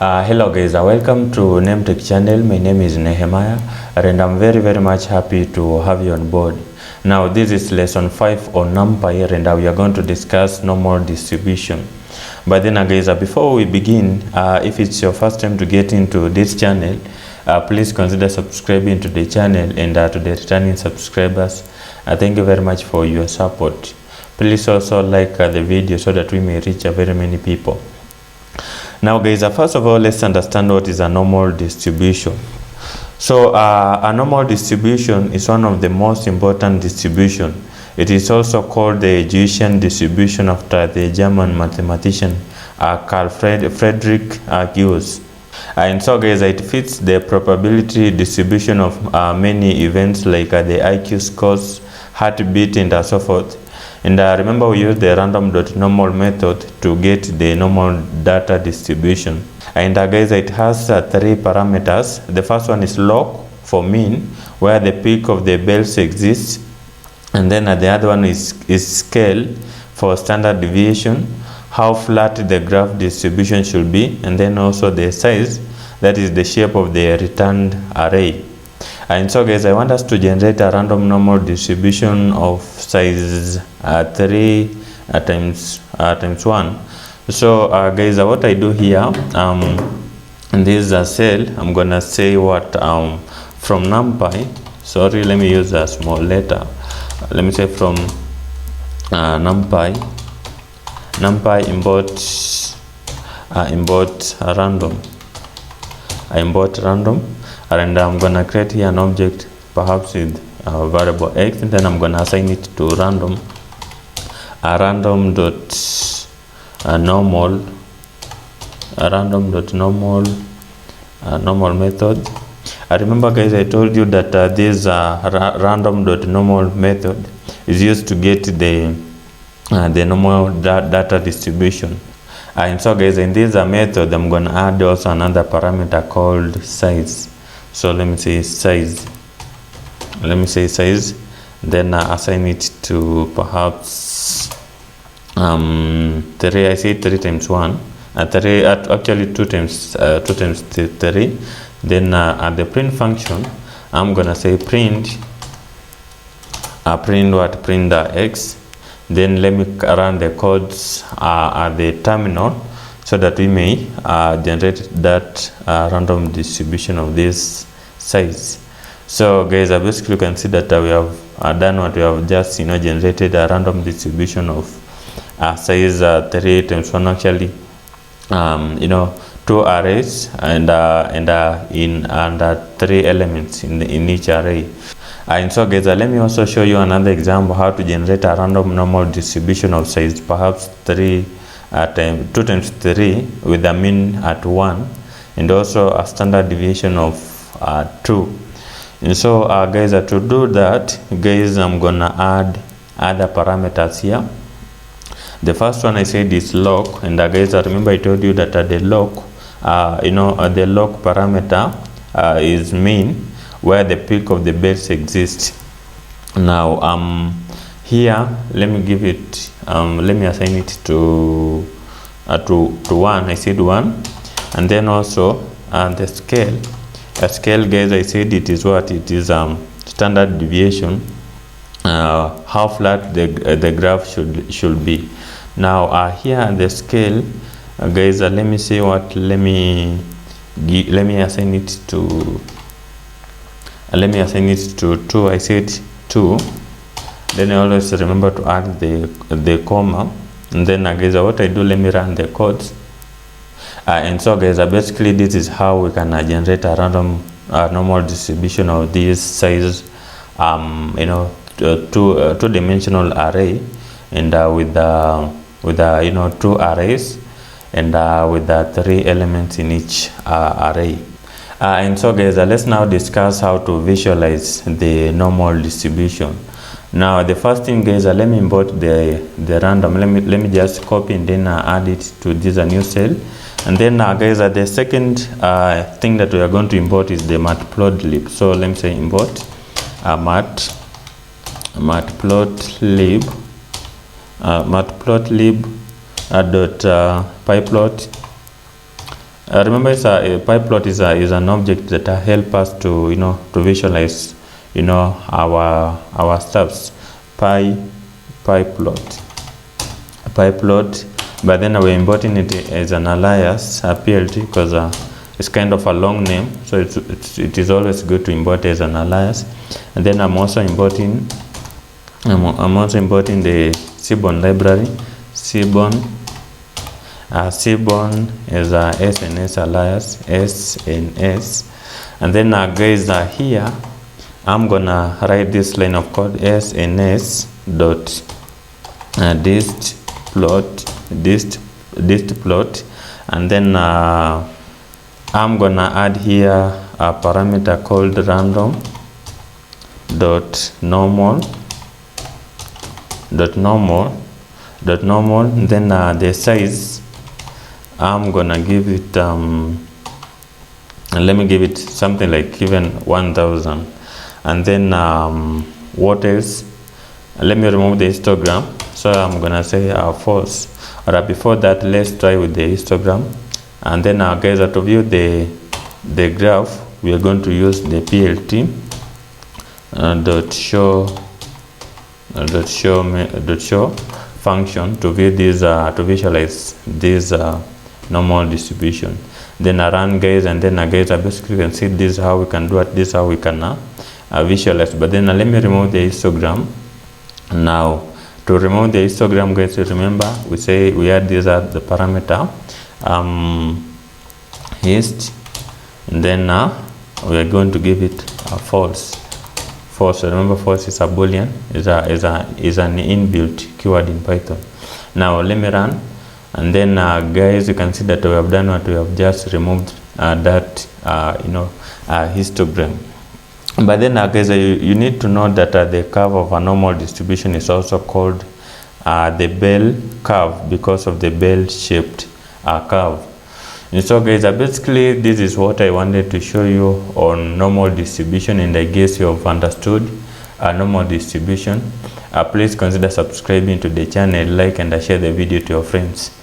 Hello guys, welcome to NumTech channel. My name is Nehemiah and I'm very much happy to have you on board. Now this is lesson 5 on NumPy and we are going to discuss normal distribution. But then guys, before we begin, if it's your first time to get into this channel, please consider subscribing to the channel, and to the returning subscribers, thank you very much for your support. Please also like the video so that we may reach very many people. Now guys, first of all, let's understand what is a normal distribution. So a normal distribution is one of the most important distribution. It is also called the Gaussian distribution after the German mathematician Carl Friedrich Gauss. And so guys, it fits the probability distribution of many events like the IQ scores, heartbeat, and so forth. And remember, we use the random.normal method to get the normal data distribution. And guys, it has 3 parameters. The first one is log for mean, where the peak of the bells exists. And then the other one is scale for standard deviation, how flat the graph distribution should be, and then also the size, that is the shape of the returned array. And so guys, I want us to generate a random normal distribution of size 3 times 1. So guys, what I do here, in this cell, I'm gonna say what from NumPy. Sorry, let me use a small letter. Let me say from NumPy import random. I import random, and I'm gonna create here an object, perhaps with variable x, and then I'm gonna assign it to random normal normal method. Remember guys, I told you that this random.normal method is used to get the normal data distribution. And so guys, in this method, I'm gonna add also another parameter called size. So let me say size. Then assign it to perhaps 3. I say 3 times 1. 3 actually 2 times 3. Then at the print function, I'm gonna say print x. Then let me run the codes at the terminal so that we may generate that random distribution of this size. So guys, basically you can see that we have done what we have just generated a random distribution of size 3 times 1, actually 2 arrays and 3 elements in each array. And so guys, let me also show you another example how to generate a random normal distribution of size perhaps 2 times 3 with a mean at 1, and also a standard deviation of 2. And so guys, to do that, guys, I'm gonna add other parameters here. The first one I said is log, and guys, remember I told you that the log the log parameter is mean, where the peak of the base exists. Now here let me give it let me assign it to 1. I said 1, and then also the scale. Scale, guys, I said it is what it is standard deviation, how flat the graph should be. Now here the scale, guys, let me say what let me assign it to 2. I said 2. Then I always remember to add the comma, and then guys, what I do, let me run the codes. And so guys, basically this is how we can generate a random normal distribution of this size two-dimensional array, and with 2 arrays, and with 3 elements in each array. And so guys, let's now discuss how to visualize the normal distribution. Now the first thing, guys, let me import the random. Let me just copy and then add it to this new cell. And then guys, the second thing that we are going to import is the matplotlib. So let me say import matplotlib dot pyplot Remember, a pie plot is an object that help us to to visualize our steps. Pie plot, but then we're importing it as an alias, a PLT, because it's kind of a long name, so it is always good to import as an alias. And then I'm also importing the Seaborn library. Seaborn is a SNS alias, SNS. And then guys, here I'm gonna write this line of code, SNS dot dist plot, and then I'm gonna add here a parameter called random dot normal. Then the size, I'm gonna give it let me give it something like even 1000. And then what else? Let me remove the histogram, so I'm gonna say false. Alright, before that, let's try with the histogram. And then guys, to view the graph, we are going to use the PLT dot show function to view this to visualize this normal distribution. Then I run, guys, and then guys, basically you can see this is how we can do it, this is how we can visualize. But then let me remove the histogram. Now to remove the histogram, guys, remember we say we add this at the parameter hist, and then we are going to give it a false. Remember, false is a boolean, is an inbuilt keyword in Python. Now let me run, and then guys, you can see that we have done what we have just removed that histogram. But then guys, you need to know that the curve of a normal distribution is also called the bell curve, because of the bell shaped curve. And so guys, basically this is what I wanted to show you on normal distribution, and I guess you have understood normal distribution. Please consider subscribing to the channel, like and share the video to your friends.